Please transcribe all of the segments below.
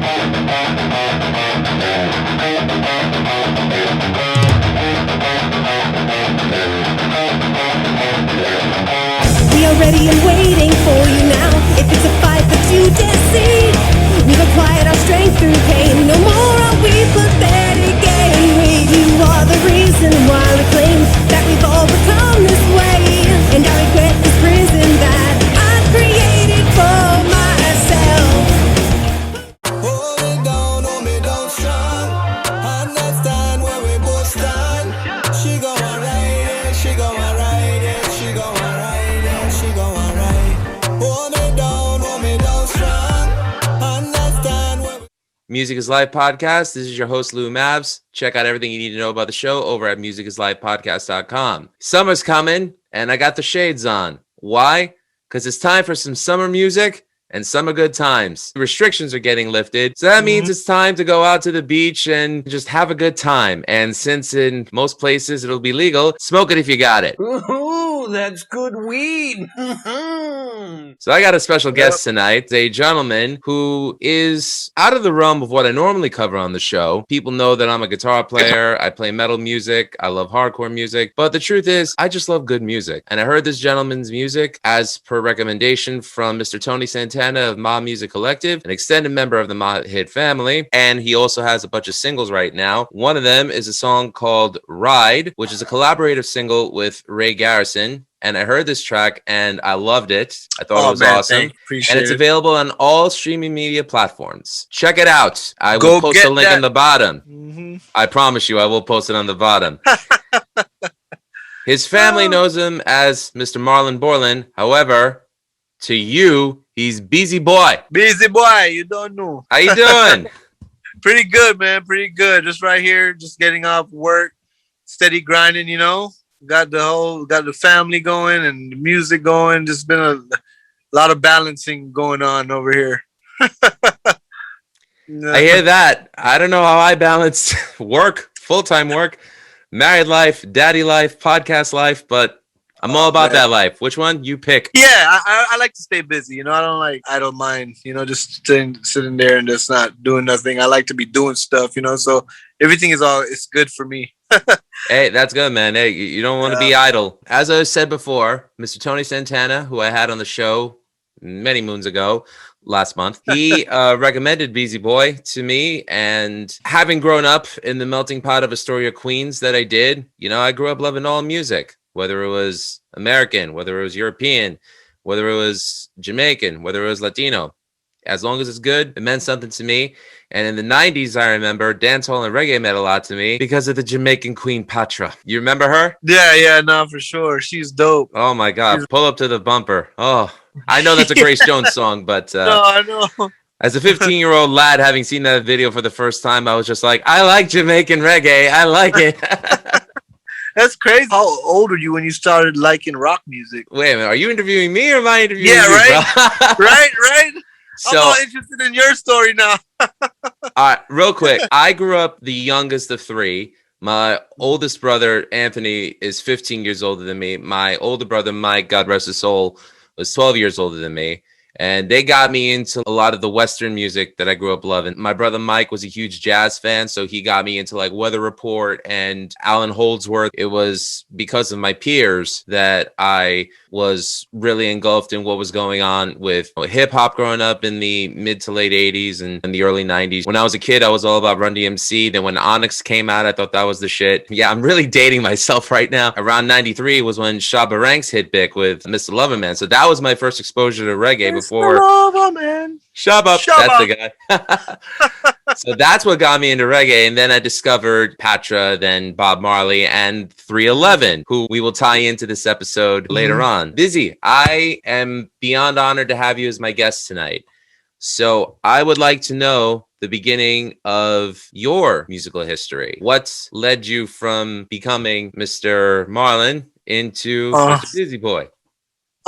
We are ready and waiting for you now. If it's a fight that you dare see, we've acquired our strength through pain. No more are we pathetic anyway. You are the reason why we claim that we've all become this way. And I regret this prison that I've created for myself. Hold me down strong. Understand where we both stand. She go alright, she go alright, she go alright, she go alright. Hold me down strong. Understand where Music is Life podcast. This is your host, Lou Mavs. Check out everything you need to know about the show over at musicisLifepodcast.com. Summer's coming, and I got the shades on. Why? Because it's time for some summer music and summer good times. Restrictions are getting lifted, so that means it's time to go out to the beach and just have a good time. And since in most places it'll be legal, smoke it if you got it. Ooh, that's good weed. So I got a special guest tonight, a gentleman who is out of the realm of what I normally cover on the show. People know that I'm a guitar player. I play metal music. I love hardcore music. But the truth is, I just love good music. And I heard this gentleman's music as per recommendation from Mr. Tony Santana of Ma Music Collective, an extended member of the Ma Hit family. And he also has a bunch of singles right now. One of them is a song called Ride, which is a collaborative single with Ray Garrison. And I heard this track and I loved it. I thought it was awesome. And it's available on all streaming media platforms. Check it out. I will post a link on the bottom. I promise you, I will post it on the bottom. His family knows him as Mr. Marlon Borland. However, to you, he's BZ Bwai. BZ Bwai, you don't know. How you doing? Pretty good, man. Pretty good. Just right here, just getting off work, steady grinding, you know. Got the family going and the music going. Just been a lot of balancing going on over here. I hear that. I don't know how I balance work, full-time work, married life, daddy life, podcast life, but I'm all about that life. Which one? You pick. Yeah, I like to stay busy. You know, I don't mind, you know, just sitting there and just not doing nothing. I like to be doing stuff, you know, so everything it's good for me. Hey, that's good, man. Hey, you don't want to be idle. As I said before, Mr. Tony Santana, who I had on the show many moons ago, last month, he recommended BZ Bwai to me. And having grown up in the melting pot of Astoria, Queens that I did, you know, I grew up loving all music, whether it was American, whether it was European, whether it was Jamaican, whether it was Latino. As long as it's good, it meant something to me. And in the 90s, I remember dancehall and reggae meant a lot to me because of the Jamaican queen Patra. You remember her? Yeah, no, for sure. She's dope. Oh, my God. Pull up to the bumper. Oh, I know that's a Grace Jones song, but no, I know. As a 15-year-old lad, having seen that video for the first time, I was just like, I like Jamaican reggae. I like it. That's crazy. How old were you when you started liking rock music? Wait a minute. Are you interviewing me or am I interviewing you, right? Bro? right. So, I'm all interested in your story now. All right, real quick. I grew up the youngest of three. My oldest brother, Anthony, is 15 years older than me. My older brother, Mike, God rest his soul, was 12 years older than me. And they got me into a lot of the Western music that I grew up loving. My brother Mike was a huge jazz fan, so he got me into like Weather Report and Alan Holdsworth. It was because of my peers that I was really engulfed in what was going on with hip hop growing up in the mid to late 80s and the early 90s. When I was a kid, I was all about Run DMC. Then when Onyx came out, I thought that was the shit. Yeah, I'm really dating myself right now. Around 93 was when Shabba Ranks hit big with Mr. Loverman. So that was my first exposure to reggae before. Loverman. Shabba. That's the guy. So that's what got me into reggae. And then I discovered Patra, then Bob Marley, and 311, who we will tie into this episode later on. BZ, I am beyond honored to have you as my guest tonight. So I would like to know the beginning of your musical history. What led you from becoming Mr. Marlon into Mr. BZ Bwai?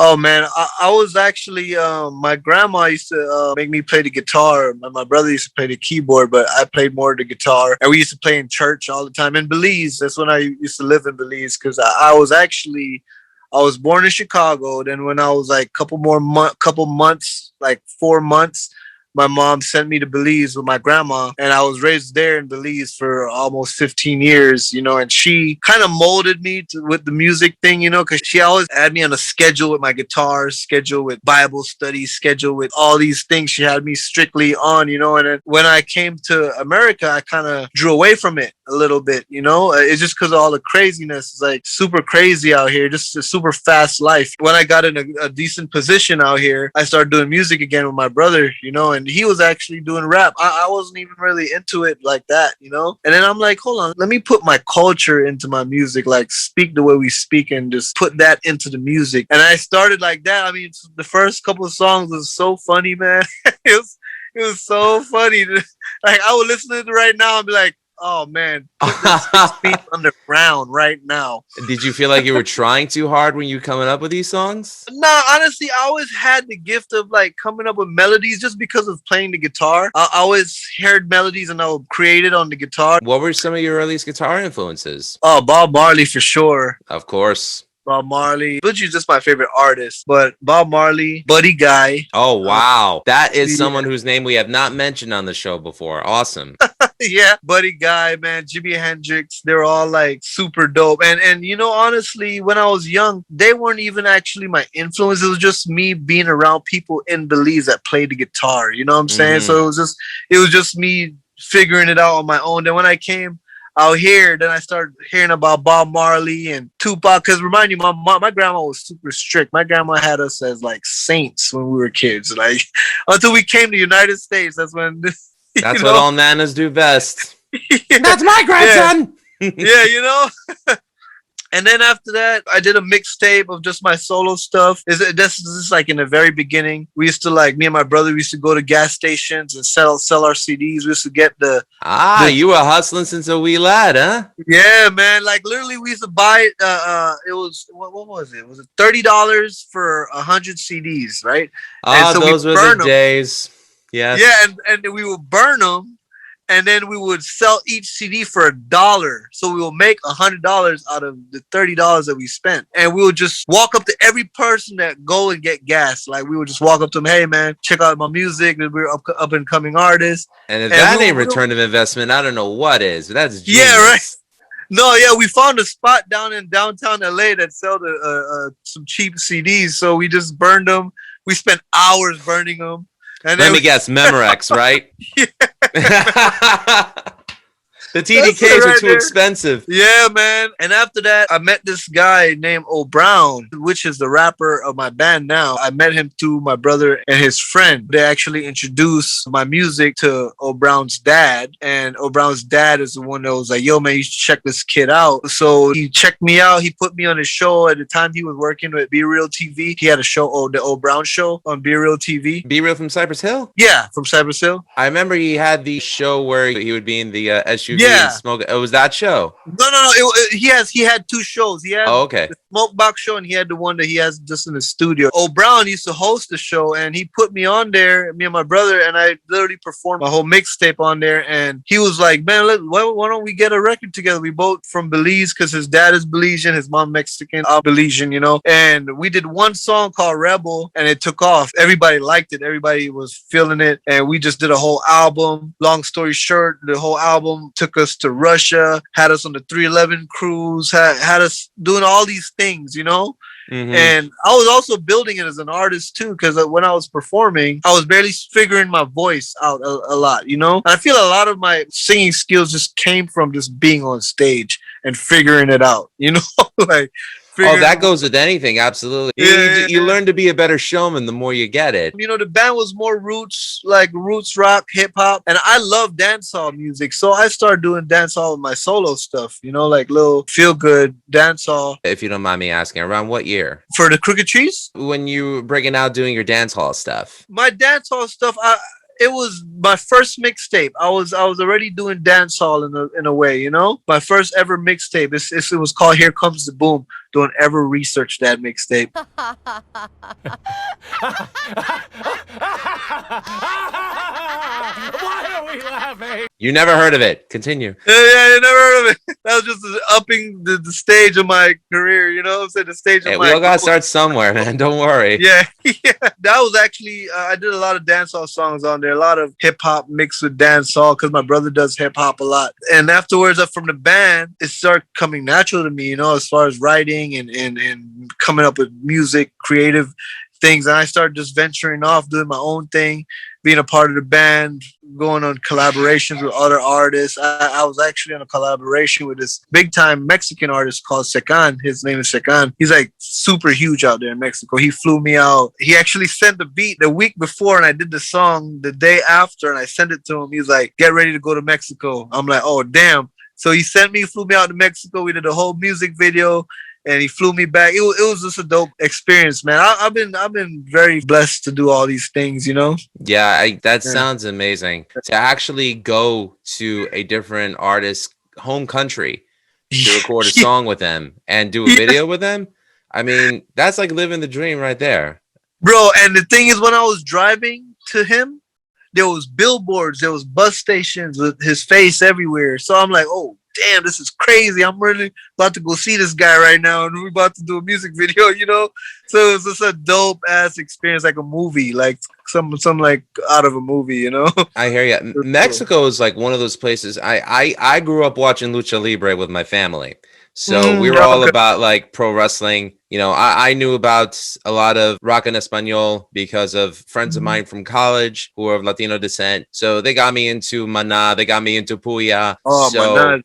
Oh man, I was actually my grandma used to make me play the guitar. My brother used to play the keyboard, but I played more the guitar. And we used to play in church all the time in Belize. That's when I used to live in Belize because I was born in Chicago. Then when I was like couple months, like 4 months, my mom sent me to Belize with my grandma, and I was raised there in Belize for almost 15 years, you know, and she kind of molded me with the music thing, you know, because she always had me on a schedule with my guitar, schedule with Bible studies, schedule with all these things. She had me strictly on, you know, and then when I came to America, I kind of drew away from it a little bit, you know. It's just because of all the craziness. It's like super crazy out here, just a super fast life. When I got in a decent position out here, I started doing music again with my brother, you know, and he was actually doing rap. I wasn't even really into it like that, you know. And then I'm like, hold on, let me put my culture into my music, like speak the way we speak and just put that into the music. And I started like that. I mean, the first couple of songs was so funny, man. It was so funny. Like, I would listen to it right now and be like, oh man, put this 6 feet underground right now. Did you feel like you were trying too hard when you were coming up with these songs? No, honestly, I always had the gift of like coming up with melodies just because of playing the guitar. I always heard melodies and I would create it on the guitar. What were some of your earliest guitar influences? Oh, Bob Marley for sure. Of course. Bob Marley. Butchie's just my favorite artist, but Bob Marley, Buddy Guy. Oh, wow. That is someone whose name we have not mentioned on the show before. Awesome. Yeah, Buddy Guy, man, Jimi Hendrix, they're all like super dope. And you know, honestly, when I was young, they weren't even actually my influence. It was just me being around people in Belize that played the guitar. You know what I'm saying? So it was just me figuring it out on my own. Then when I came out here, then I started hearing about Bob Marley and Tupac. Because remind you, my grandma was super strict. My grandma had us as like saints when we were kids. Like until we came to the United States, that's when. That's what all nanas do best. Yeah. That's my grandson. Yeah, you know. And then after that, I did a mixtape of just my solo stuff. This is like in the very beginning. We used to like, me and my brother, we used to go to gas stations and sell our CDs. We used to get you were hustling since a wee lad, huh? Yeah, man. Like literally, we used to buy it. It was what was it? Was it $30 for 100 CDs, right? So those were the days. Yes. Yeah, and we would burn them, and then we would sell each CD for $1. So we will make $100 out of the $30 that we spent. And we would just walk up to every person that go and get gas. Like we would just walk up to them, hey man, check out my music. We're up and coming artists. And if that ain't return of investment, I don't know what is. That's genius. Yeah, right. No, yeah, we found a spot down in downtown LA that sold some cheap CDs. So we just burned them. We spent hours burning them. And let me guess, Memorex, right? Yeah. The TDKs are too expensive. Yeah, man. And after that, I met this guy named O'Brown, which is the rapper of my band now. I met him through my brother and his friend. They actually introduced my music to O'Brown's dad. And O'Brown's dad is the one that was like, yo, man, you should check this kid out. So he checked me out. He put me on his show. At the time, he was working with Be Real TV. He had a show, the O'Brown Show on Be Real TV. Be Real from Cypress Hill? Yeah, from Cypress Hill. I remember he had the show where he would be in the SUV. Yeah. Smoke. It was that show. No. He had 2 shows. He had the Smoke Box show, and he had the one that he has just in the studio. O'Brown used to host the show, and he put me on there, me and my brother, and I literally performed my whole mixtape on there. And he was like, man, why don't we get a record together? We both from Belize, because his dad is Belizean, his mom Mexican, I'm Belizean, you know. And we did one song called Rebel, and it took off. Everybody liked it. Everybody was feeling it. And we just did a whole album. Long story short, the whole album took us to Russia, had us on the 311 cruise, had us doing all these things, you know. Mm-hmm. And I was also building it as an artist too, because when I was performing, I was barely figuring my voice out a lot, you know. And I feel a lot of my singing skills just came from just being on stage and figuring it out, you know. Like, that goes with anything. Absolutely. You learn to be a better showman the more you get it. You know, the band was more roots, like roots rock, hip hop. And I love dancehall music. So I started doing dancehall with my solo stuff, you know, like little feel good dancehall. If you don't mind me asking, around what year? For the Krooked Trees? When you were breaking out doing your dancehall stuff. My dancehall stuff, it was my first mixtape. I was already doing dancehall in a way, you know. My first ever mixtape. It was called "Here Comes the Boom." Don't ever research that mixtape. Why You never heard of it. Continue. Yeah, I never heard of it. That was just upping the stage of my career, you know what I'm saying? The stage Hey, of we my all gotta growth. start somewhere, man. Don't worry. Yeah, yeah. That was actually I did a lot of dancehall songs on there, a lot of hip hop mixed with dancehall because my brother does hip hop a lot. And afterwards, from the band, it started coming natural to me, you know, as far as writing and coming up with music, creative things. And I started just venturing off, doing my own thing, being a part of the band, going on collaborations with other artists. I was actually on a collaboration with this big time Mexican artist called Secan. His name is Secan. He's like super huge out there in Mexico. He flew me out. He actually sent the beat the week before and I did the song the day after and I sent it to him. He was like, get ready to go to Mexico. I'm like, oh, damn. So he flew me out to Mexico. We did a whole music video. And he flew me back. It was just a dope experience, man. I've been very blessed to do all these things, you know. Yeah, that sounds amazing. To actually go to a different artist's home country to record a song with them and do a video with them. I mean, that's like living the dream right there, bro. And the thing is, when I was driving to him, there was billboards, there was bus stations with his face everywhere. So I'm like, oh, damn, this is crazy. I'm really about to go see this guy right now and we're about to do a music video, you know? So it's just a dope ass experience, like a movie, like some like out of a movie, you know? I hear you. Mexico is like one of those places. I grew up watching Lucha Libre with my family. So we were all about like pro wrestling. You know, I knew about a lot of rock en español because of friends of mine from college who are of Latino descent. So they got me into Maná, they got me into Puya. Oh, so, Maná.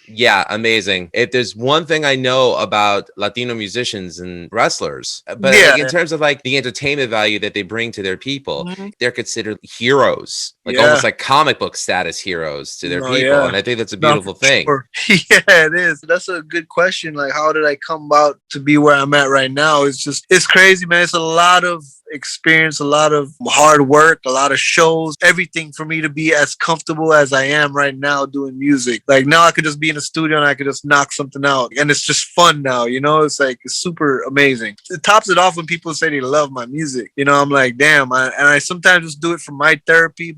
Yeah, amazing. If there's one thing I know about Latino musicians and wrestlers, but like in terms of like the entertainment value that they bring to their people, they're considered heroes, like almost like comic book status heroes to their people. And I think that's a beautiful thing. Sure. Yeah, it is. That's a good question. Like, how did I come about to be where I'm at right now? It's crazy, man. It's a lot of experience, a lot of hard work, a lot of shows, everything for me to be as comfortable as I am right now doing music. Like now I could just be in a studio and I could just knock something out and it's just fun now, you know? It's like, it's super amazing. It tops it off when people say they love my music. You know, I'm like, damn. I sometimes just do it for my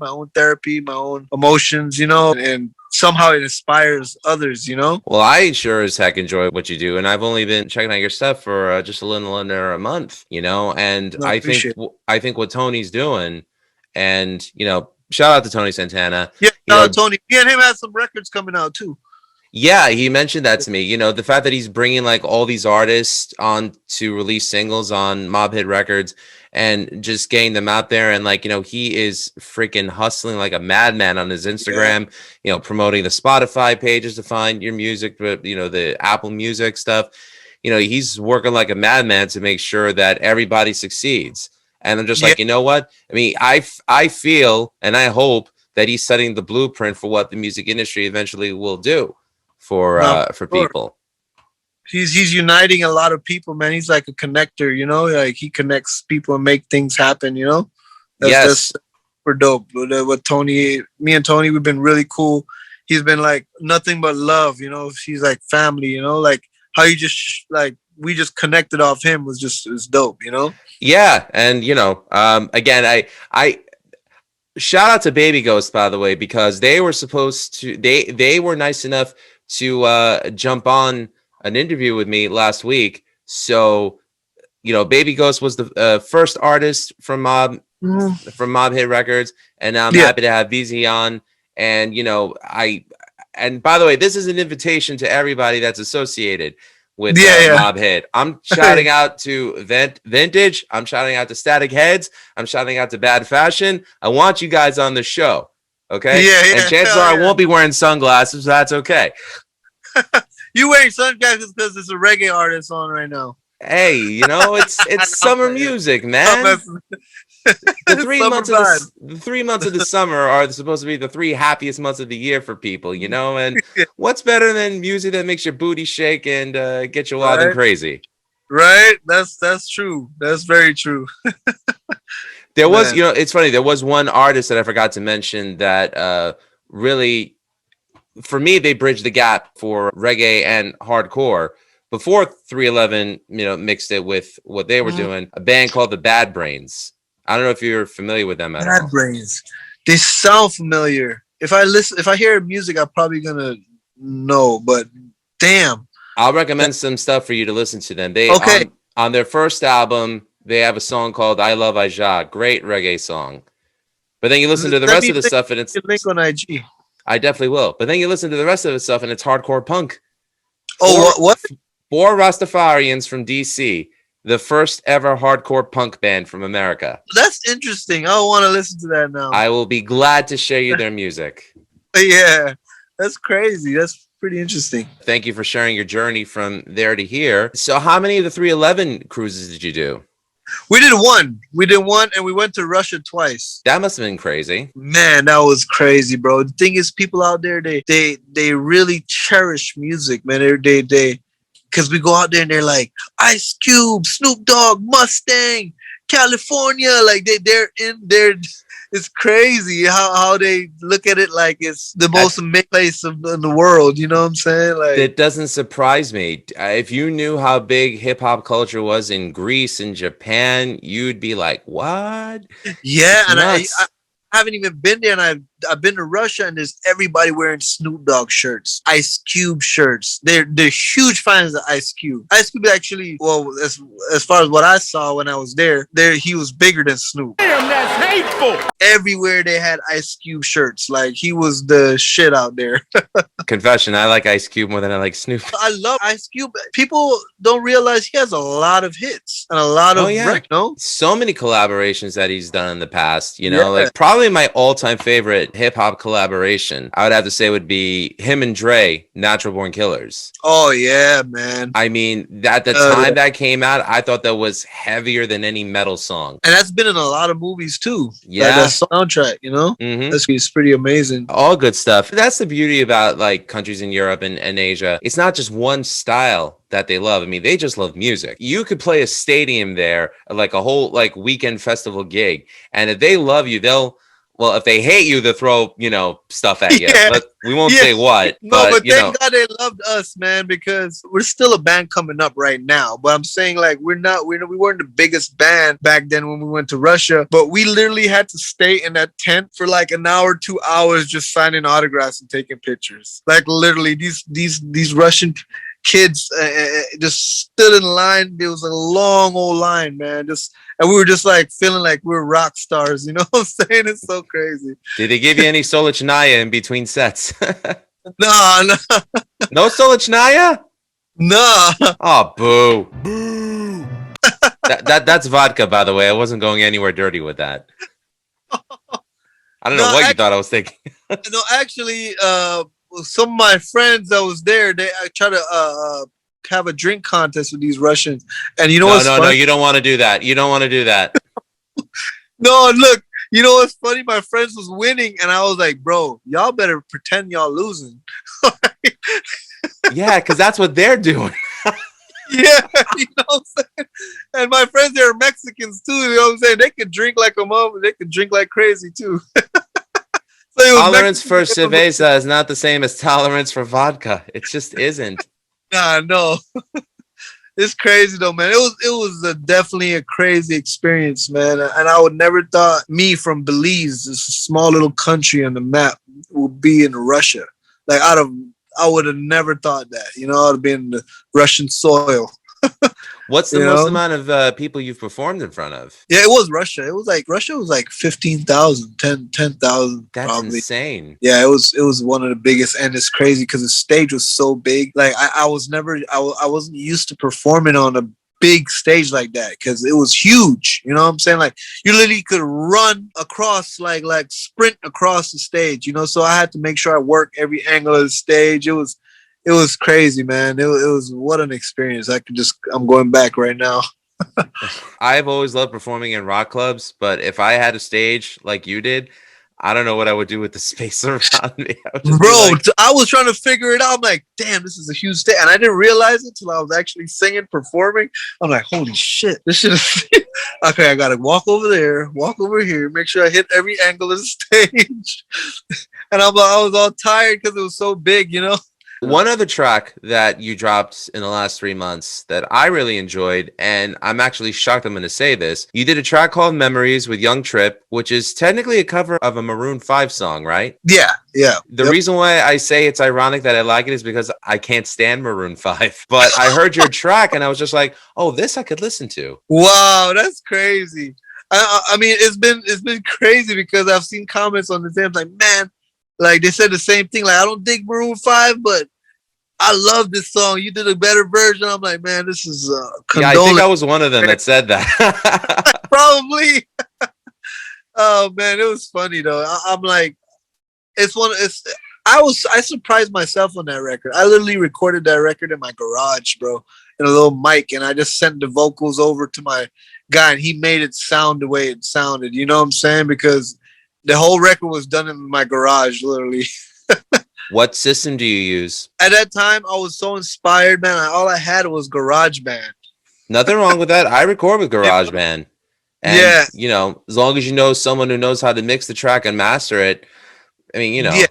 own emotions, you know, and somehow it inspires others, you know? Well, I sure as heck enjoy what you do. And I've only been checking out your stuff for just a little under a month, you know? And I think what Tony's doing, and, you know, shout out to Tony Santana. Yeah, shout out Tony. Me and him had some records coming out too. Yeah, he mentioned that to me. You know, the fact that he's bringing like all these artists on to release singles on Mob Hit Records and just getting them out there. And like, you know, he is freaking hustling like a madman on his Instagram, you know, promoting the Spotify pages to find your music, but, you know, the Apple Music stuff. You know, he's working like a madman to make sure that everybody succeeds. And I'm just like, you know what? I mean, I feel and I hope that he's setting the blueprint for what the music industry eventually will do for people. He's uniting a lot of people, man. He's like a connector, you know, like he connects people and make things happen, you know. That's super dope. With Tony, me and Tony, we've been really cool. He's been like nothing but love, you know. He's like family, you know, like how you just like we just connected off him was dope, you know. Yeah, and you know, again, I shout out to Baby Ghost, by the way, because they were supposed to they were nice enough to jump on an interview with me last week. So, you know, Baby Ghost was the first artist from Mob Hit Records, and now I'm happy to have BZ on. And you know, and by the way, this is an invitation to everybody that's associated with Mob Hit. I'm shouting out to Vintage. I'm shouting out to Static Heads. I'm shouting out to Bad Fashion. I want you guys on the show. Okay. And chances are I won't be wearing sunglasses. So that's okay. You wearing sunglasses because it's a reggae artist on right now. Hey, you know, it's summer music, man. The 3 months of the summer are supposed to be the 3 happiest months of the year for people, you know. And what's better than music that makes your booty shake and get you wild and crazy? Right. That's true. That's very true. There was, you know, it's funny. There was one artist that I forgot to mention that really, for me, they bridged the gap for reggae and hardcore. Before 311, you know, mixed it with what they were doing, a band called the Bad Brains. I don't know if you're familiar with them at all. Bad Brains. They sound familiar. if I hear music, I'm probably gonna know. But damn. I'll recommend some stuff for you to listen to them. They Okay. on their first album, they have a song called "I Love Aja," great reggae song. But then you listen to the rest of the stuff, and it's link on IG. I definitely will. But then you listen to the rest of the stuff, and it's hardcore punk. Oh, what? Four Rastafarians from DC, the first ever hardcore punk band from America. That's interesting. I want to listen to that now. I will be glad to show you their music. Yeah, that's crazy. That's pretty interesting. Thank you for sharing your journey from there to here. So how many of the 311 cruises did you do? We did one, and we went to Russia twice. That must have been crazy. Man, that was crazy, bro. The thing is, people out there, they really cherish music, man. They because we go out there and they're like Ice Cube, Snoop Dogg, Mustang, California. Like they're in there. It's crazy how they look at it like it's the most amazing place in the world. You know what I'm saying? Like, it doesn't surprise me. If you knew how big hip hop culture was in Greece and Japan, you'd be like, "What?" Yeah, and I haven't even been there, and I've been to Russia, and there's everybody wearing Snoop Dogg shirts, Ice Cube shirts. They're huge fans of Ice Cube. Ice Cube actually, well, as far as what I saw when I was there, he was bigger than Snoop. Damn, that's hateful. Everywhere they had Ice Cube shirts. Like, he was the shit out there. Confession, I like Ice Cube more than I like Snoop. I love Ice Cube. People don't realize he has a lot of hits and a lot of no? So many collaborations that he's done in the past, you know, like probably my all-time favorite hip-hop collaboration, I would have to say, would be him and Dre, Natural Born Killers. Oh yeah, man. I mean, at the time that came out, I thought that was heavier than any metal song. And that's been in a lot of movies too. Yeah. Like that soundtrack, you know? That's pretty amazing. All good stuff. That's the beauty about like countries in Europe and Asia. It's not just one style that they love. I mean, they just love music. You could play a stadium there, like a whole like weekend festival gig. And if they love you, well, if they hate you, they'll throw, you know, stuff at you. We won't say what. No, but thank God they loved us, man, because we're still a band coming up right now. But I'm saying, like, we weren't the biggest band back then when we went to Russia, but we literally had to stay in that tent for like an hour, 2 hours, just signing autographs and taking pictures. Like, literally, these Russian kids just stood in line. There was a long old line, man. And we were just like feeling like we were rock stars. You know what I'm saying? It's so crazy. Did they give you any Solichnaya in between sets? No. No Solichnaya? No. Oh, boo. Boo. That's vodka, by the way. I wasn't going anywhere dirty with that. I don't know what you thought I was thinking. No, actually, some of my friends that was there, I tried to have a drink contest with these Russians, and you know what's funny? No, you don't want to do that. You don't want to do that. No, look, you know what's funny? My friends was winning, and I was like, bro, y'all better pretend y'all losing. Yeah, because that's what they're doing. Yeah, you know what I'm saying? And my friends, they're Mexicans too, you know what I'm saying? They could drink like a mother, they could drink like crazy too. Tolerance for cerveza is not the same as tolerance for vodka. It just isn't. Nah, no. It's crazy though, man. It was definitely a crazy experience, man. And I would never thought me from Belize, this small little country on the map, would be in Russia. Like I would have never thought that. You know, I'd have been in the Russian soil. What's the most amount of people you've performed in front of? Yeah, it was Russia. It was like 15,000, 10,000. That's probably insane. Yeah, it was one of the biggest, and it's crazy because the stage was so big. Like I wasn't used to performing on a big stage like that because it was huge. You know what I'm saying? Like you literally could run across, like sprint across the stage. You know, so I had to make sure I work every angle of the stage. It was crazy, man. It was what an experience. I'm going back right now. I've always loved performing in rock clubs, but if I had a stage like you did, I don't know what I would do with the space around me. I was trying to figure it out. I'm like, damn, this is a huge stage. And I didn't realize it until I was actually singing, performing. I'm like, holy shit, this shit is... Okay, I got to walk over there, walk over here, make sure I hit every angle of the stage. And I was all tired because it was so big, you know? One other track that you dropped in the last 3 months that I really enjoyed, and I'm actually shocked I'm going to say this. You did a track called Memories with Young Trip, which is technically a cover of a Maroon 5 song, right? Yeah, yeah. The reason why I say it's ironic that I like it is because I can't stand Maroon 5. But I heard your track and I was just like, oh, this I could listen to. Wow, that's crazy. I mean, it's been crazy because I've seen comments on the same like, man, like they said the same thing. Like, I don't dig Maroon 5, but I love this song. You did a better version. I'm like, man, this is yeah, I think I was one of them that said that. Probably. Oh man, it was funny though. I'm like, I surprised myself on that record. I literally recorded that record in my garage, bro, in a little mic, and I just sent the vocals over to my guy, and he made it sound the way it sounded. You know what I'm saying? Because the whole record was done in my garage, literally. What system do you use? At that time, I was so inspired, man. All I had was GarageBand. Nothing wrong with that. I record with GarageBand. And, yeah. You know, as long as you know someone who knows how to mix the track and master it, I mean, you know,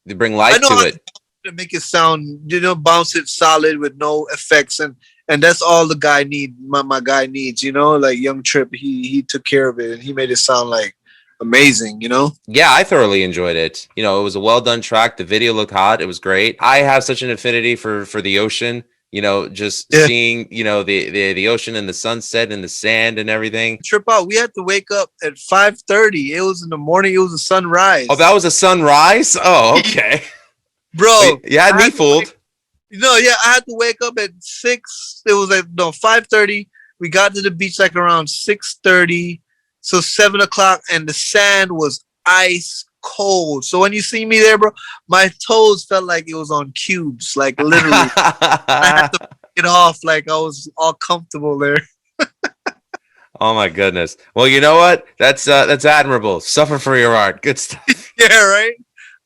they bring life to it. To make it sound, you know, bounce it solid with no effects. And that's all the guy my guy needs, you know, like Young Trip, he took care of it and he made it sound like amazing, you know? Yeah, I thoroughly enjoyed it. You know, it was a well done track. The video looked hot. It was great. I have such an affinity for the ocean. You know, just seeing, you know, the ocean and the sunset and the sand and everything. Trip out. We had to wake up at 5:30. It was in the morning. It was a sunrise. Oh, that was a sunrise? Oh, okay. Bro. You had me fooled. I had to wake up at 6. It was like 5:30. We got to the beach like around 6:30. So 7 o'clock, and the sand was ice cold. So when you see me there, bro, my toes felt like it was on cubes, like literally. I had to get off, like I was all comfortable there. Oh my goodness. Well, you know what? That's admirable. Suffer for your art. Good stuff. Yeah, right?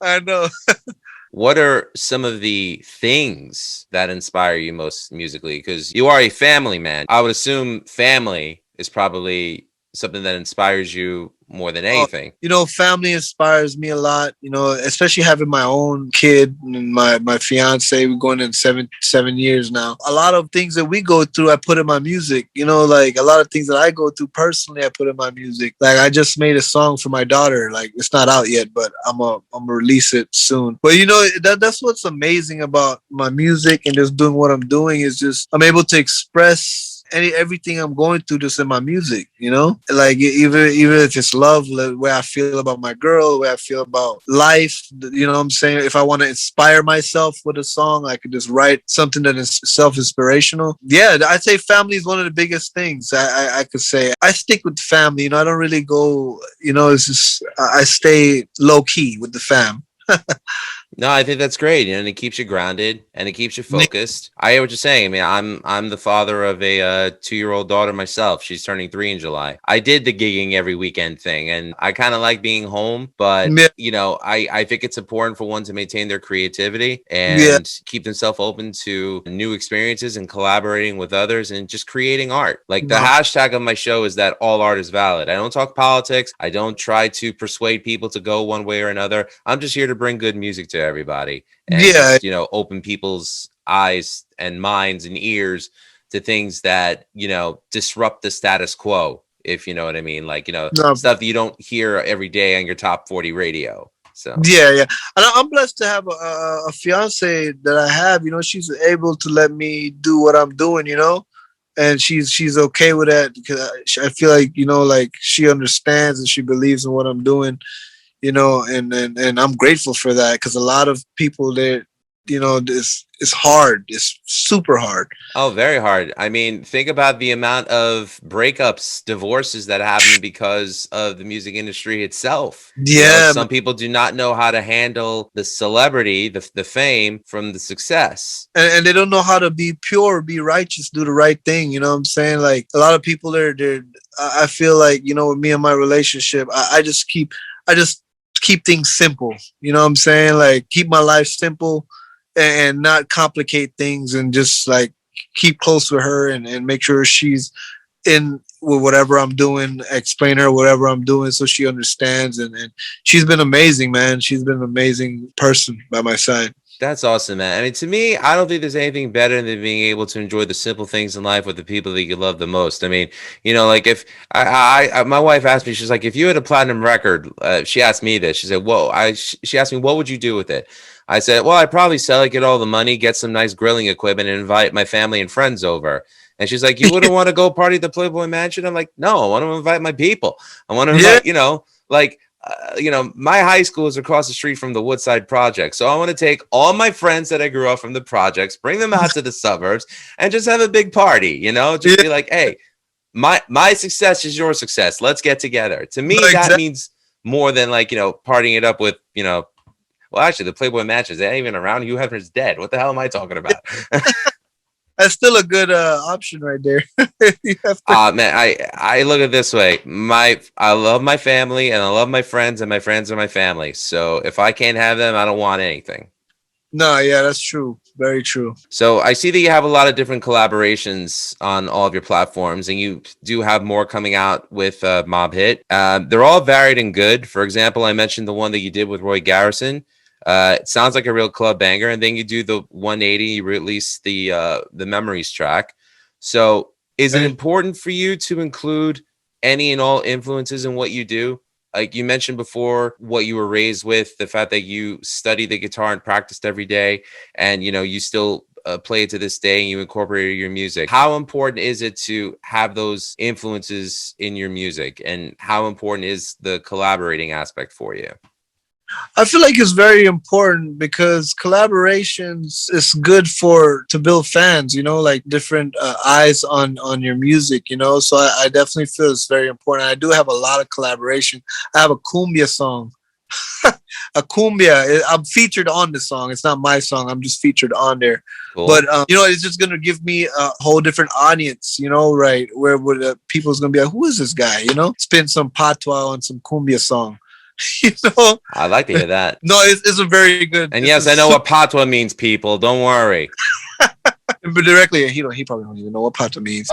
I know. What are some of the things that inspire you most musically? Because you are a family man. I would assume family is probably something that inspires you more than anything. You know, family inspires me a lot, you know, especially having my own kid and my fiance. We're going in seven years now. A lot of things that we go through, I put in my music, you know, like a lot of things that I go through personally, I put in my music. Like I just made a song for my daughter. Like it's not out yet, but I'm gonna release it soon. But you know, that's what's amazing about my music and just doing what I'm doing is just I'm able to express everything I'm going through just in my music, you know, like even if it's love, the way I feel about my girl, the way I feel about life, you know what I'm saying? If I want to inspire myself with a song, I could just write something that is self-inspirational. Yeah, I'd say family is one of the biggest things I could say. I stick with family, you know, I don't really go, you know, it's just, I stay low key with the fam. No, I think that's great, and it keeps you grounded and it keeps you focused. I hear what you're saying. I mean, I'm the father of a 2-year-old daughter myself. She's turning 3 in July. I did the gigging every weekend thing, and I kind of like being home, but you know, I think it's important for one to maintain their creativity and keep themselves open to new experiences and collaborating with others and just creating art. Like the hashtag of my show is that all art is valid. I don't talk politics. I don't try to persuade people to go one way or another. I'm just here to bring good music to everybody and just, you know, open people's eyes and minds and ears to things that, you know, disrupt the status quo, if you know what I mean, like, you know, stuff that you don't hear every day on your top 40 radio. So yeah, and I'm blessed to have a fiance that I have, you know, she's able to let me do what I'm doing, you know, and she's okay with that because I feel like, you know, like she understands and she believes in what I'm doing. You know, and I'm grateful for that because a lot of people that, you know, this is hard. It's super hard. Oh, very hard. I mean, think about the amount of breakups, divorces that happen because of the music industry itself. Yeah. You know, some people do not know how to handle the celebrity, the fame from the success. And they don't know how to be pure, be righteous, do the right thing. You know what I'm saying? Like a lot of people I feel like, you know, with me and my relationship, I just keep things simple, you know what I'm saying? Like keep my life simple and not complicate things and just like keep close with her and make sure she's in with whatever I'm doing, explain her whatever I'm doing so she understands. And she's been amazing, man. She's been an amazing person by my side. That's awesome, man. I mean, to me, I don't think there's anything better than being able to enjoy the simple things in life with the people that you love the most. I mean, like if my wife asked me, she's like, if you had a platinum record, she asked me this. She said, "Whoa," she asked me, "What would you do with it?" I said, "Well, I'd probably sell it, get all the money, get some nice grilling equipment, and invite my family and friends over." And she's like, "You wouldn't want to go party at the Playboy Mansion?" I'm like, "No, I want to invite my people. I want to invite, like." My high school is across the street from the Woodside Project. So I want to take all my friends that I grew up from the projects, bring them out to the suburbs and just have a big party, just be like, hey, my success is your success. Let's get together. To me, that means more than like, partying it up with, well, actually the Playboy Mansion, they ain't even around. Hugh Hefner's dead. What the hell am I talking about? That's still a good option right there. Man, I look at it this way. I love my family and I love my friends, and my friends are my family. So if I can't have them, I don't want anything. No, yeah, that's true. Very true. So I see that you have a lot of different collaborations on all of your platforms, and you do have more coming out with Mob Hit. They're all varied and good. For example, I mentioned the one that you did with Roy Garrison. It sounds like a real club banger, and then you do the 180. You release the Memories track. So, is it important for you to include any and all influences in what you do? Like you mentioned before, what you were raised with, the fact that you study the guitar and practiced every day, and you still play it to this day, and you incorporate your music. How important is it to have those influences in your music, and how important is the collaborating aspect for you? I feel like it's very important because collaborations is good to build fans, like different eyes on your music, So I definitely feel it's very important. I do have a lot of collaboration. I have a cumbia song. A cumbia. I'm featured on the song. It's not my song. I'm just featured on there. Cool. But it's just gonna give me a whole different audience, right? Where people's gonna be like, who is this guy? Spin some patois on some cumbia song. I'd like to hear that. No, it's a very good. And yes, I know what patois means, people. Don't worry. But directly, he probably don't even know what patois means.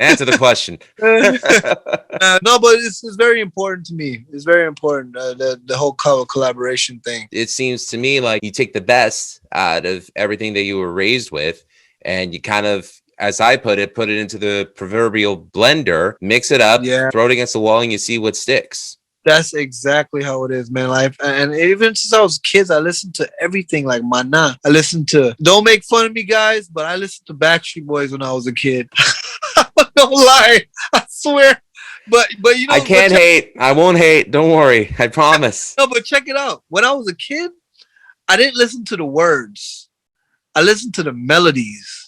Answer the question. No, but it's very important to me. It's very important, the whole collaboration thing. It seems to me like you take the best out of everything that you were raised with, and you kind of, as I put it into the proverbial blender, mix it up, throw it against the wall, and you see what sticks. That's exactly how it is, man. Life, and even since I was kids, I listened to everything like Mana. I listened to, don't make fun of me, guys, but I listened to Backstreet Boys when I was a kid. Don't lie, I swear. But I can't hate. I won't hate. Don't worry. I promise. No, but check it out. When I was a kid, I didn't listen to the words. I listened to the melodies.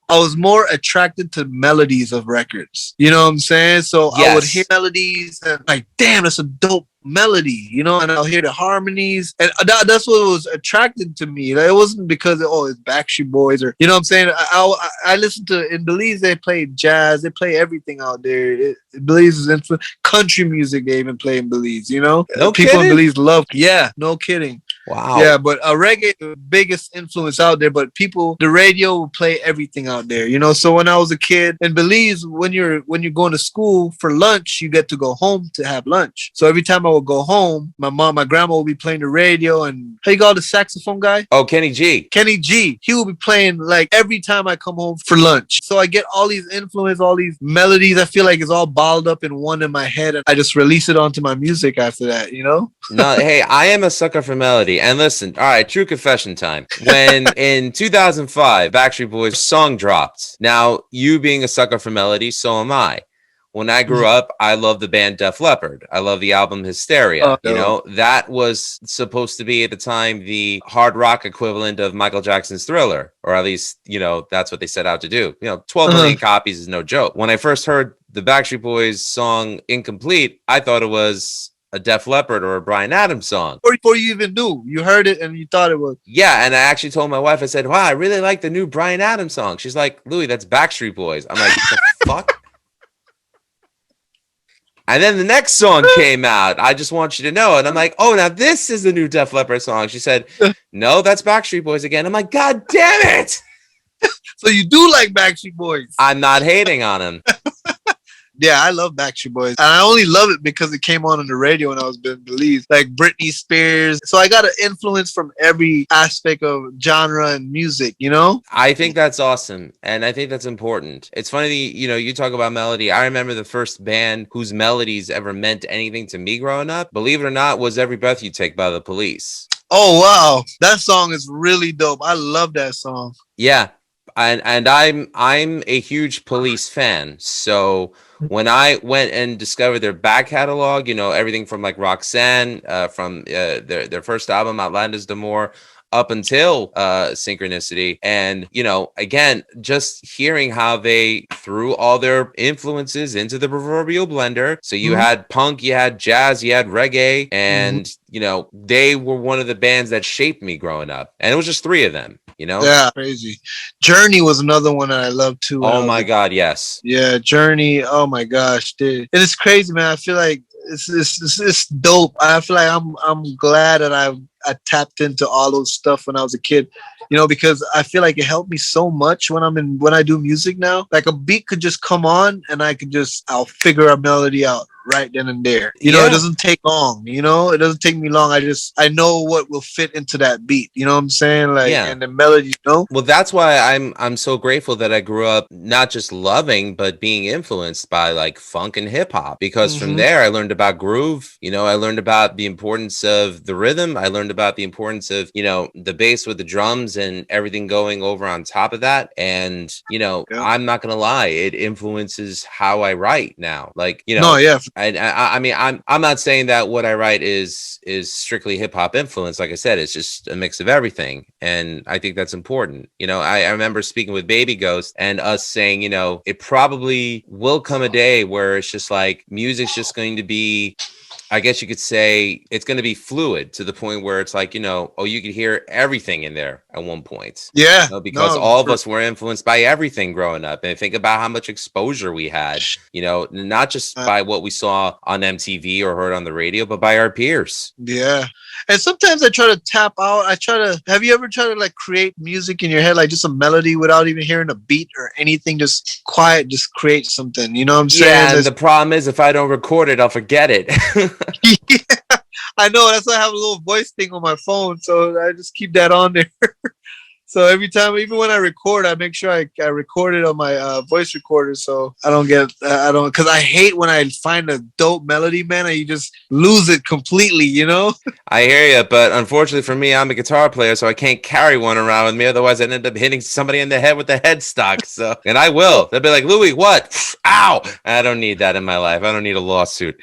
I was more attracted to melodies of records. You know what I'm saying? So yes. I would hear melodies and like, damn, that's a dope melody, and I'll hear the harmonies. And that's what was attracted to me. Like, it wasn't because, it's Backstreet Boys or, you know what I'm saying? I listened to, in Belize, they play jazz. They play everything out there. Belize is influence. Country music they even play in Belize, No people kidding? in Belize love. Yeah, no kidding. Wow. Yeah, but reggae, the biggest influence out there, but the radio will play everything out there, So when I was a kid in Belize, when you're going to school for lunch, you get to go home to have lunch. So every time I would go home, my grandma would be playing the radio, and how you call the saxophone guy? Oh, Kenny G. He would be playing like every time I come home for lunch. So I get all these influence, all these melodies. I feel like it's all balled up in one in my head, and I just release it onto my music after that, No, hey, I am a sucker for melody. And listen, all right, true confession time. When in 2005, Backstreet Boys song dropped. Now, you being a sucker for melody, so am I. When I grew up, I loved the band Def Leppard. I love the album Hysteria. That was supposed to be at the time the hard rock equivalent of Michael Jackson's Thriller, or at least, that's what they set out to do. 12 million copies is no joke. When I first heard the Backstreet Boys song Incomplete, I thought it was a Def Leppard or a Bryan Adams song. Before you even knew, you heard it and you thought it was. Yeah, and I actually told my wife, I said, wow, I really like the new Bryan Adams song. She's like, Louis, that's Backstreet Boys. I'm like, what the fuck? And then the next song came out, I Just Want You to Know. And I'm like, oh, now this is the new Def Leppard song. She said, no, that's Backstreet Boys again. I'm like, God damn it. So you do like Backstreet Boys? I'm not hating on them. Yeah, I love Backstreet Boys. And I only love it because it came on the radio when I was in Belize. Like Britney Spears. So I got an influence from every aspect of genre and music, you know? I think that's awesome. And I think that's important. It's funny, you talk about melody. I remember the first band whose melodies ever meant anything to me growing up, believe it or not, was Every Breath You Take by the Police. Oh, wow. That song is really dope. I love that song. Yeah. And I'm a huge Police fan. So when I went and discovered their back catalog, everything from like Roxanne, from their first album, Outlandos d'Amour, up until Synchronicity. And, again, just hearing how they threw all their influences into the proverbial blender. So you had punk, you had jazz, you had reggae, and, they were one of the bands that shaped me growing up. And it was just three of them. Yeah, crazy. Journey was another one that I loved too. Oh my God, yes. Yeah, Journey. Oh my gosh, dude. And it's crazy, man. I feel like it's dope. I feel like I'm glad that I tapped into all those stuff when I was a kid, because I feel like it helped me so much when I do music now. Like a beat could just come on and I'll figure a melody out right then and there. It doesn't take long, it doesn't take me long. I know what will fit into that beat. You know what I'm saying? Like, and the melody, Well, that's why I'm so grateful that I grew up not just loving, but being influenced by like funk and hip hop, because from there I learned about groove. I learned about the importance of the rhythm. I learned about the importance of, the bass with the drums and everything going over on top of that. And, I'm not going to lie, it influences how I write now. Like, No, yeah. I mean, I'm not saying that what I write is strictly hip hop influence. Like I said, it's just a mix of everything. And I think that's important. I remember speaking with Baby Ghost and us saying, it probably will come a day where it's just like music's just going to be, I guess you could say, it's going to be fluid to the point where it's like, you could hear everything in there at one point. Yeah. Because all of us were influenced by everything growing up. And think about how much exposure we had, not just by what we saw on MTV or heard on the radio, but by our peers. Yeah. And sometimes I try to tap out. Have you ever tried to like create music in your head, like just a melody without even hearing a beat or anything, just quiet, just create something, you know what I'm saying? Yeah, and the problem is if I don't record it, I'll forget it. Yeah, I know. That's why I have a little voice thing on my phone, so I just keep that on there. So every time, even when I record, I make sure I record it on my voice recorder, so because I hate when I find a dope melody, man, and you just lose it completely, I hear you, but unfortunately for me, I'm a guitar player, so I can't carry one around with me. Otherwise, I'd end up hitting somebody in the head with the headstock. So, and I will. They'll be like, Louis, what? Ow! I don't need that in my life. I don't need a lawsuit.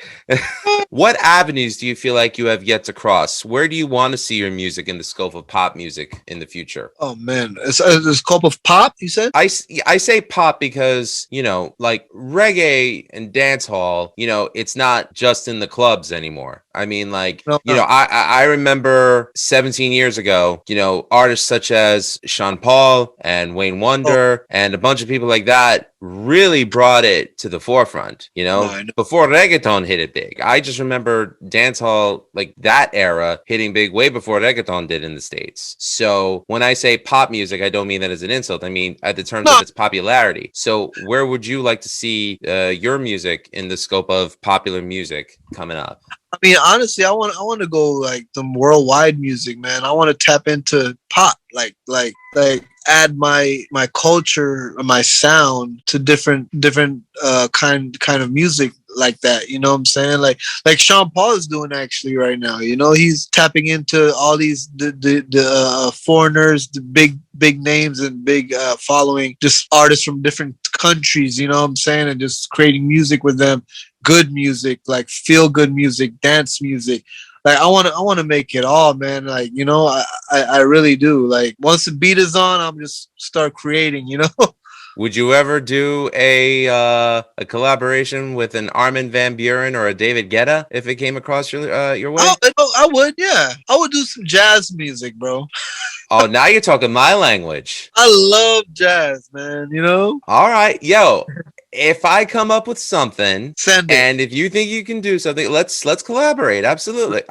What avenues do you feel like you have yet to cross? Where do you want to see your music in the scope of pop music in the future? Oh man, it's the scope of pop, you said? I say pop because, like reggae and dancehall, it's not just in the clubs anymore. I mean, like, I remember 17 years ago, artists such as Sean Paul and Wayne Wonder and a bunch of people like that really brought it to the forefront, before reggaeton hit it big. I just remember dancehall, like that era, hitting big way before reggaeton did in the States. So when I say pop music, I don't mean that as an insult. I mean, at the terms of its popularity. So where would you like to see your music in the scope of popular music coming up? I mean, honestly, I want to go like some worldwide music, man. I want to tap into pop, like add my culture, my sound to different kind of music like that. You know what I'm saying? Like Sean Paul is doing actually right now. He's tapping into all these the foreigners, the big names and big following, just artists from different countries. You know what I'm saying? And just creating music with them. Good music, like feel good music, dance music. Like I want to make it all, man. Like, I really do. Like once the beat is on, I'm just start creating, Would you ever do a collaboration with an Armin van Buuren or a David Guetta if it came across your way? I would, yeah. I would do some jazz music, bro. Oh, now you're talking my language. I love jazz, man, All right. Yo, if I come up with something, Send it. and if you think you can do something, let's collaborate. Absolutely.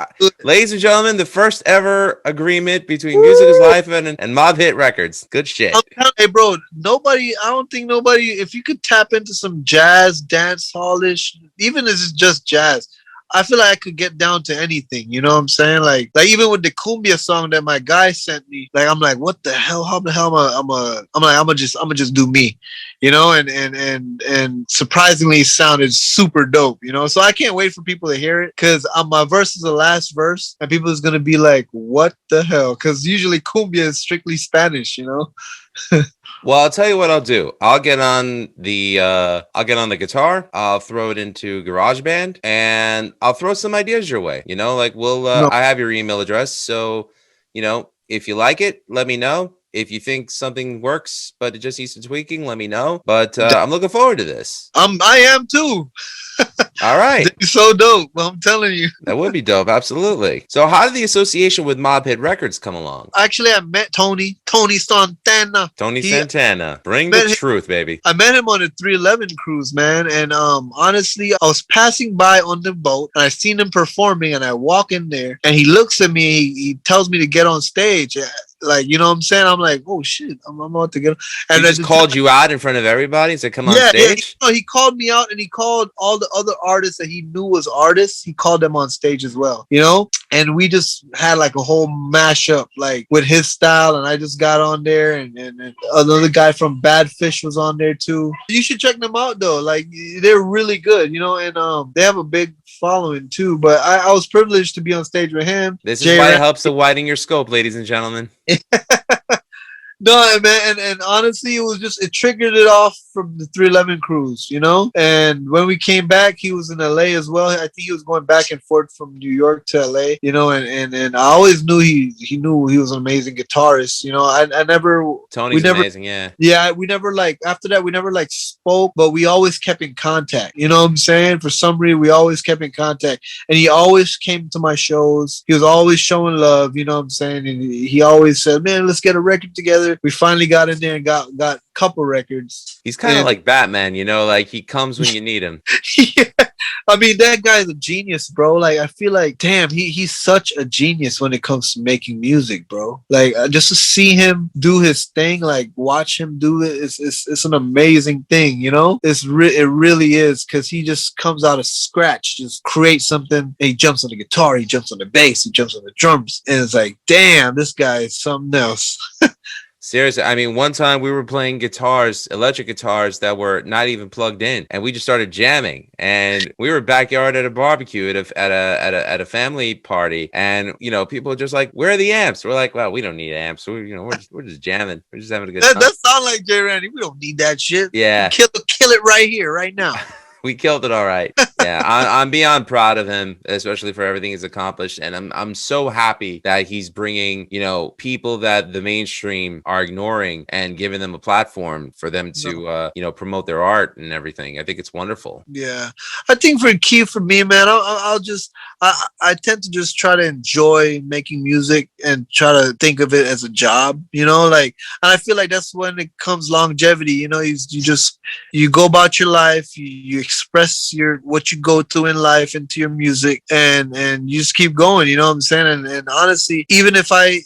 Ladies and gentlemen, the first ever agreement between Music is Life and Mob Hit Records. Good shit. Hey, bro, I don't think nobody, if you could tap into some jazz, dance hallish, even if it's just jazz, I feel like I could get down to anything. You know what I'm saying? Like even with the cumbia song that my guy sent me, like I'm like, what the hell? How the hell I'm gonna just do me, you know? And surprisingly, it sounded super dope, you know. So I can't wait for people to hear it because my verse is the last verse, and people is gonna be like, what the hell? Because usually cumbia is strictly Spanish, you know. Well, I'll tell you what I'll do. I'll get on the guitar. I'll throw it into GarageBand, and I'll throw some ideas your way. You know, like No. I have your email address, so you know, if you like it, let me know. If you think something works, but it just needs some tweaking, let me know. But I'm looking forward to this. I am too. All right. It's so dope. I'm telling you. That would be dope. Absolutely. So how did the association with Mob Hit Records come along? Actually, I met Tony Santana. Santana. Bring the truth, baby. I met him on a 311 cruise, man. And honestly, I was passing by on the boat and I seen him performing, and I walk in there and he looks at me. He tells me to get on stage. Like, you know what I'm saying? I'm like, oh shit, I'm about to get. And he just called you out in front of everybody and said, come on stage? Yeah, he called me out, and he called all the other artists that he knew was artists. He called them on stage as well, you know? And we just had like a whole mashup, like with his style. And I just got on there, and another guy from Bad Fish was on there too. You should check them out though. Like, they're really good, you know? And they have a big following too. But I was privileged to be on stage with him. This is why it helps to widen your scope, ladies and gentlemen. No, man, and honestly, it triggered it off from the 311 cruise, you know? And when we came back, he was in LA as well. I think he was going back and forth from New York to LA, you know, and I always knew he knew he was an amazing guitarist, you know. Tony's amazing, yeah. Yeah, we never after that, we never spoke, but we always kept in contact, you know what I'm saying? For some reason, we always kept in contact, and he always came to my shows. He was always showing love, you know what I'm saying? And he always said, man, let's get a record together. We finally got in there and got a couple records. He's kind of like Batman, you know, like he comes when you need him. Yeah. I mean, that guy's a genius, bro. Like, I feel like, damn, he's such a genius when it comes to making music, bro. Like, just to see him do his thing, like, watch him do it, it's an amazing thing, you know? It really is, because he just comes out of scratch, just creates something, and he jumps on the guitar, he jumps on the bass, he jumps on the drums, and it's like, damn, this guy is something else. Seriously, I mean, one time we were playing guitars, electric guitars that were not even plugged in, and we just started jamming. And we were backyard at a barbecue at a family party, and you know, people are just like, "Where are the amps?" We're like, "Well, we don't need amps. We're just jamming. We're just having a good time." That sounds like J. Randy. We don't need that shit. Yeah, kill it right here, right now. We killed it all right. Yeah, I'm beyond proud of him, especially for everything he's accomplished, and I'm so happy that he's bringing, you know, people that the mainstream are ignoring and giving them a platform for them to you know, promote their art and everything. I think it's wonderful. Yeah, I think for me, man, I tend to just try to enjoy making music and try to think of it as a job, you know, like, and I feel like that's when it comes longevity, you know. You go about your life, you express what you go through in life into your music, and you just keep going, you know what I'm saying? And honestly, even if I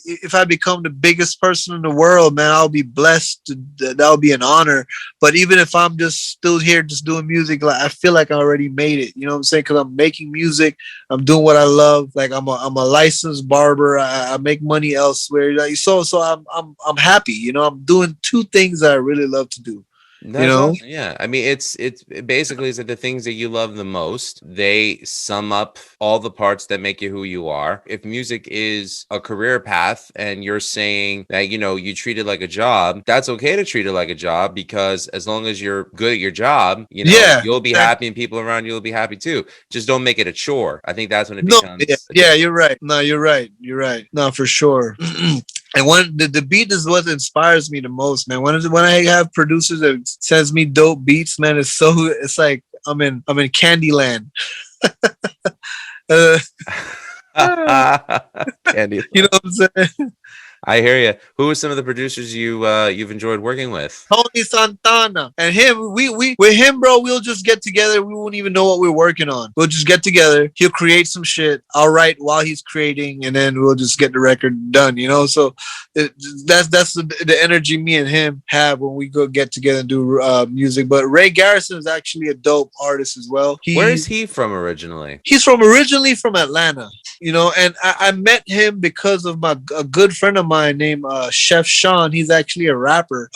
become the biggest person in the world, man, I'll be blessed. That'll be an honor. But even if I'm just still here just doing music, like, I feel like I already made it, you know what I'm saying? Because I'm making music, I'm doing what I love. Like, I'm a licensed barber. I make money elsewhere. Like, so I'm happy, you know. I'm doing two things that I really love to do. That's, you know, awesome. Yeah. I mean, it's basically is that the things that you love the most, they sum up all the parts that make you who you are. If music is a career path and you're saying that, you know, you treat it like a job, that's okay to treat it like a job, because as long as you're good at your job, you know, you'll be happy, and people around you will be happy too. Just don't make it a chore. I think that's when it becomes. Yeah, you're right. No, you're right. No, for sure. And when the beat is what inspires me the most, man. When I have producers that sends me dope beats, man, it's like I'm in Candyland. Candy. You know what I'm saying? I hear you. Who are some of the producers you've enjoyed working with? Tony Santana and him. We with him, bro. We'll just get together. We won't even know what we're working on. We'll just get together. He'll create some shit. I'll write while he's creating, and then we'll just get the record done. You know, so that's the energy me and him have when we go get together and do music. But Ray Garrison is actually a dope artist as well. Where is he from originally? He's originally from Atlanta, you know, and I met him because of a good friend of mine named Chef Sean. He's actually a rapper.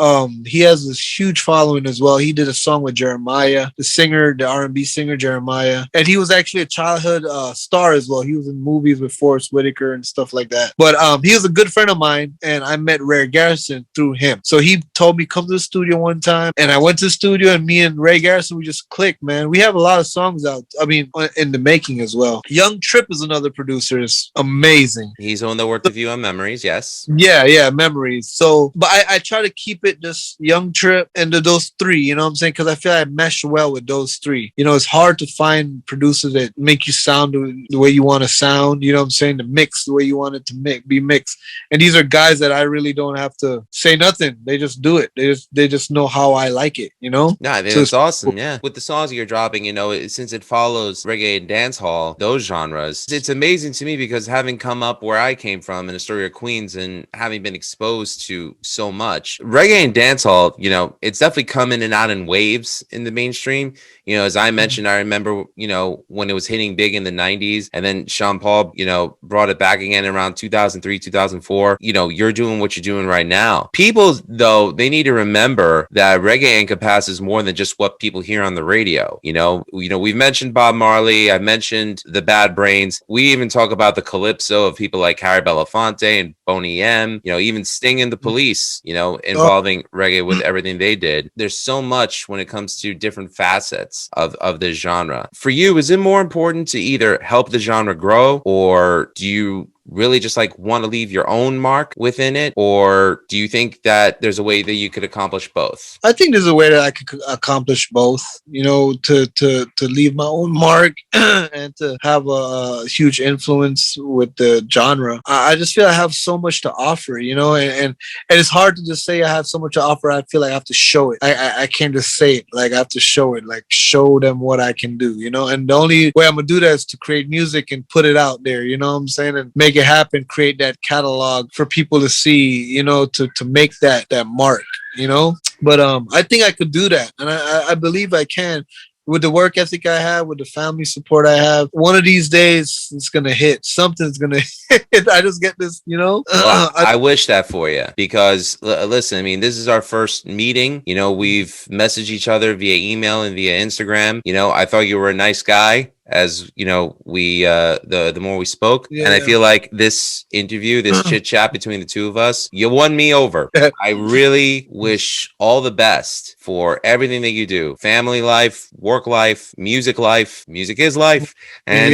He has this huge following as well. He did a song with Jeremiah, the R&B singer Jeremiah, and he was actually a childhood star as well. He was in movies with Forrest Whitaker and stuff like that. But he was a good friend of mine, and I met Ray Garrison through him. So he told me come to the studio one time, and I went to the studio, and me and Ray Garrison, we just clicked, man. We have a lot of songs out. I mean, in the making as well. Young Trip is another producer. It's amazing. He's the one that worked with you on Memories, yes. Yeah, Memories. So, but I try to keep it just Young Trip and those three, you know what I'm saying? Because I feel I mesh well with those three. You know, it's hard to find producers that make you sound the way you want to sound, you know what I'm saying? To mix the way you want it to be mixed. And these are guys that I really don't have to say nothing. They just do it. They just know how I like it, you know? No, I think that's awesome, yeah. With the songs you're dropping, you know, since it follows reggae and dancehall, those genres, it's amazing to me because having come up where I came from in Astoria, Queens, and having been exposed to so much, reggae and dancehall, you know, it's definitely come in and out in waves in the mainstream. You know, as I mentioned, I remember, you know, when it was hitting big in the 90s, and then Sean Paul, you know, brought it back again around 2003, 2004. You know, you're doing what you're doing right now. People, though, they need to remember that reggae encompasses more than just what people hear on the radio. You know, we've mentioned Bob Marley. I mentioned the Bad Brains. We even talk about the calypso of people like Harry Belafonte and Boney M. You know, even Sting and the Police, you know, involving reggae with everything they did. There's so much when it comes to different facets of this genre. For you, is it more important to either help the genre grow, or do you really just like want to leave your own mark within it, or do you think that there's a way that you could accomplish both? I think there's a way that I could accomplish both, you know, to leave my own mark and to have a huge influence with the genre. I just feel I have so much to offer, you know, and it's hard to just say I have so much to offer. I feel like I have to show it. I can't just say it. Like I have to show it, like show them what I can do, you know, and the only way I'm gonna do that is to create music and put it out there, you know what I'm saying, and make it happen, create that catalog for people to see, you know, to make that mark, you know. But I think I could do that, and I believe I can. With the work ethic I have, with the family support I have, one of these days it's gonna hit. Something's gonna hit. I just get this, you know. Well, I wish that for you, because listen, I mean, this is our first meeting. You know, we've messaged each other via email and via Instagram. You know, I thought you were a nice guy. As you know, we the more we spoke, and I feel like this interview, this chit chat between the two of us, you won me over. I really wish all the best for everything that you do: family life, work life, music life. Music is life, and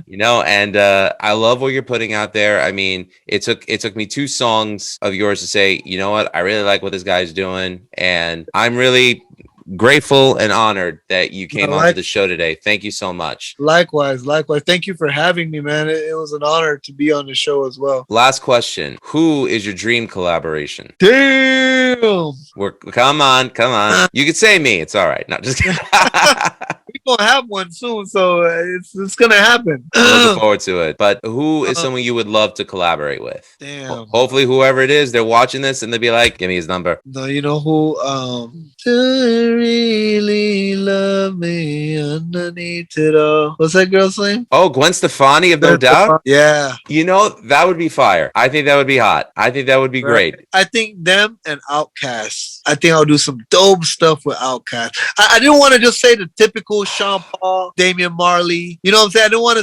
you know, and I love what you're putting out there. I mean, it took me 2 songs of yours to say, you know what, I really like what this guy's doing, and I'm really grateful and honored that you came onto the show today. Thank you so much. Likewise. Thank you for having me, man. It was an honor to be on the show as well. Last question: who is your dream collaboration? Damn. Come on. You could say me. It's all right. No, just kidding. We're gonna have one soon, so it's gonna happen. I'm looking forward to it. But who is someone you would love to collaborate with? Damn. Hopefully, whoever it is, they're watching this and they'll be like, "Give me his number." No, you know who? Do you really love me underneath it all? What's that girl's name? Oh, Gwen Stefani of No Doubt. Yeah. You know, that would be fire. I think that would be hot. I think that would be great. I think them and Outkast. I think I'll do some dope stuff with Outkast. I didn't want to just say the typical Sean Paul, Damian Marley. You know what I'm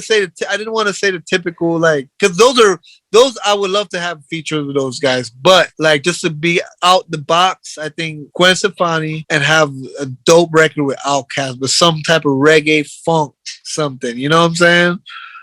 saying? I didn't want to say the typical, like, because those I would love to have features with those guys. But like, just to be out the box, I think Gwen Stefani and have a dope record with Outkast, but some type of reggae funk something. You know what I'm saying?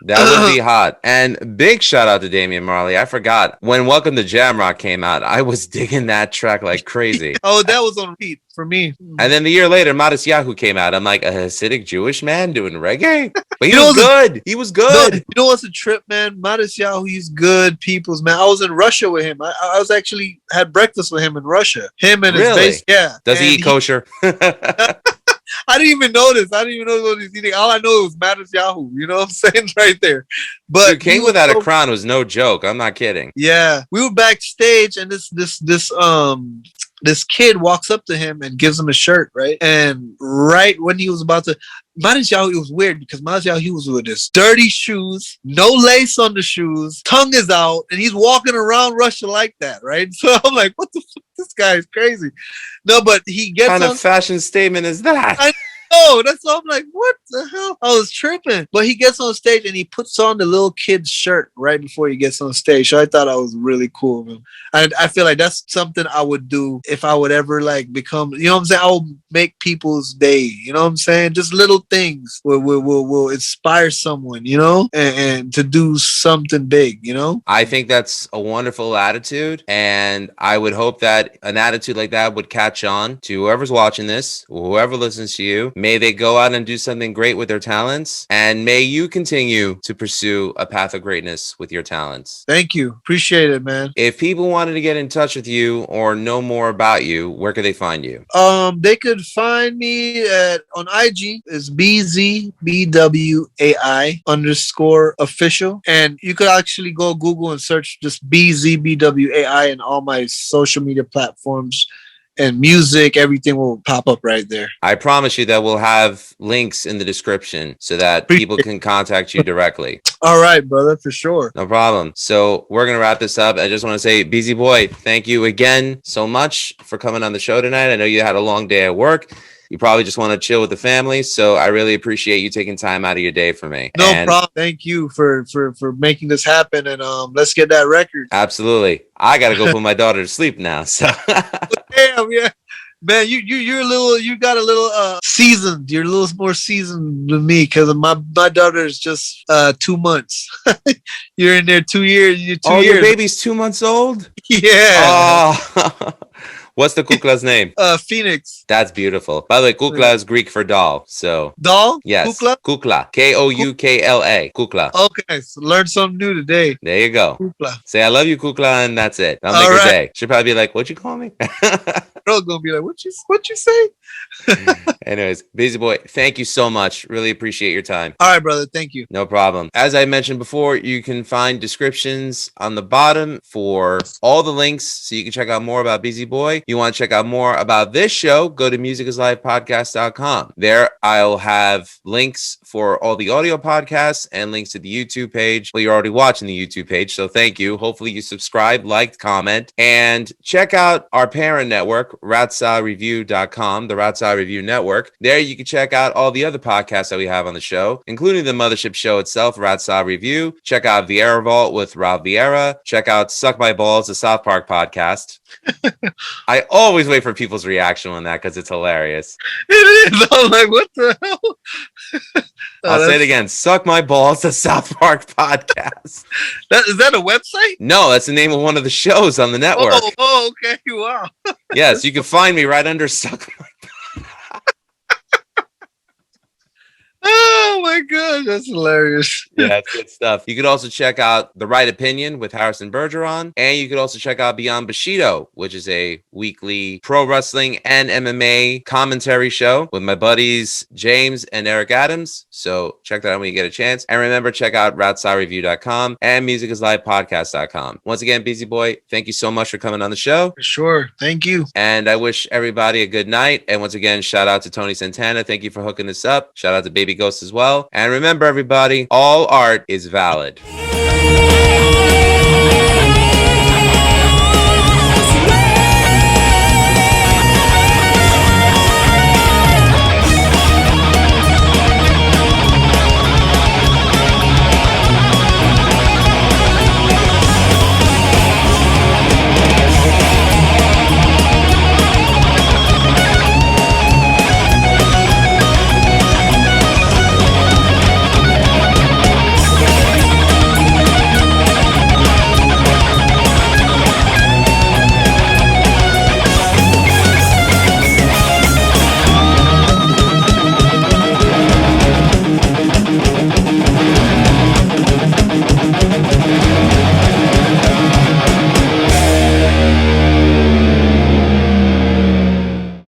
That would be hot. And big shout out to Damian Marley. I forgot when Welcome to Jamrock came out, I was digging that track like crazy. Oh, that was on repeat for me. And then the year later, Modest Yahoo came out. I'm like, a Hasidic Jewish man doing reggae? But he You know was what's good. He was No, good. you know what's a trip, man? Matisyahu, he's good people's man. I was in Russia with him. I was actually had breakfast with him in Russia. Him and his Really? base, yeah. Does he And eat kosher? I didn't even notice. I didn't even know what he's eating. All I know was Matisyahu. You know what I'm saying? Right there. But Dude, King he was Without a so- Crown was no joke. I'm not kidding. Yeah, we were backstage, and this kid walks up to him and gives him a shirt, right? And right when he was about to, Matisyahu, it was weird because Matisyahu, he was with his dirty shoes, no lace on the shoes, tongue is out, and he's walking around Russia like that, right? So I'm like, what the fuck? This guy is crazy. No, but he gets What kind on. of fashion statement is that? Oh, that's all. I'm like, what the hell? I was tripping. But he gets on stage and he puts on the little kid's shirt right before he gets on stage. So I thought I was really cool, man. I feel like that's something I would do if I would ever like become, you know what I'm saying? I will make people's day, you know what I'm saying? Just little things will inspire someone, you know, and to do something big, you know? I think that's a wonderful attitude. And I would hope that an attitude like that would catch on to whoever's watching this, whoever listens to you. May they go out and do something great with their talents. And may you continue to pursue a path of greatness with your talents. Thank you. Appreciate it, man. If people wanted to get in touch with you or know more about you, where could they find you? They could find me on IG is BZ Bwai _official, and you could actually go Google and search just BZ Bwai and all my social media platforms. And music, everything will pop up right there. I promise you that we'll have links in the description so that people can contact you directly. All right, brother, for sure. No problem. So we're going to wrap this up. I just want to say, BZ Bwai, thank you again so much for coming on the show tonight. I know you had a long day at work. You probably just want to chill with the family. So I really appreciate you taking time out of your day for me. No problem. Thank you for making this happen. And let's get that record. Absolutely. I got to go put my daughter to sleep now. So damn, yeah. Man, you got a little seasoned. You're a little more seasoned than me because my daughter is just 2 months. You're in there 2 years. You're 2 years. Your baby's 2 months old? Yeah. Oh. What's the kukla's name? Phoenix. That's beautiful. By the way, kukla is Greek for doll. So doll? Yes. Kukla? Kukla. Koukla. Kukla. Okay, so learn something new today. There you go. Kukla. Say I love you, kukla, and that's it. That'll make her day. She'll probably be like, "What'd you call me?" Girl's gonna be like, "What you say?" Anyways, BZ Bwai, thank you so much. Really appreciate your time. All right, brother. Thank you. No problem. As I mentioned before, you can find descriptions on the bottom for all the links so you can check out more about BZ Bwai. You want to check out more about this show, go to musicislifepodcast.com. There I'll have links for all the audio podcasts and links to the YouTube page. Well, you're already watching the YouTube page, so thank you. Hopefully you subscribe, liked, comment, and check out our parent network, ratsareview.com, the Ratsar Review Network. There you can check out all the other podcasts that we have on the show, including the mothership show itself, Ratsar Review. Check out Vieira Vault with Rob Vieira. Check out Suck My Balls, the South Park podcast. I always wait for people's reaction on that because it's hilarious. It is. I'm like, what the hell? I'll say it again. Suck My Balls, the South Park podcast. Is that a website? No, that's the name of one of the shows on the network. Oh, okay. Wow. Yes, you can find me right under Suck My. Oh my god, that's hilarious. Yeah, it's good stuff. You could also check out The Right Opinion with Harrison Bergeron, and you could also check out Beyond Bushido, which is a weekly pro wrestling and MMA commentary show with my buddies James and Eric Adams. So check that out when you get a chance. And remember, check out ratsarreview.com and musicislifepodcast.com. Once again, BZ Bwai, thank you so much for coming on the show. For sure. Thank you. And I wish everybody a good night. And once again, shout out to Tony Santana. Thank you for hooking this up. Shout out to Baby Ghost as well. And remember, everybody, all art is valid.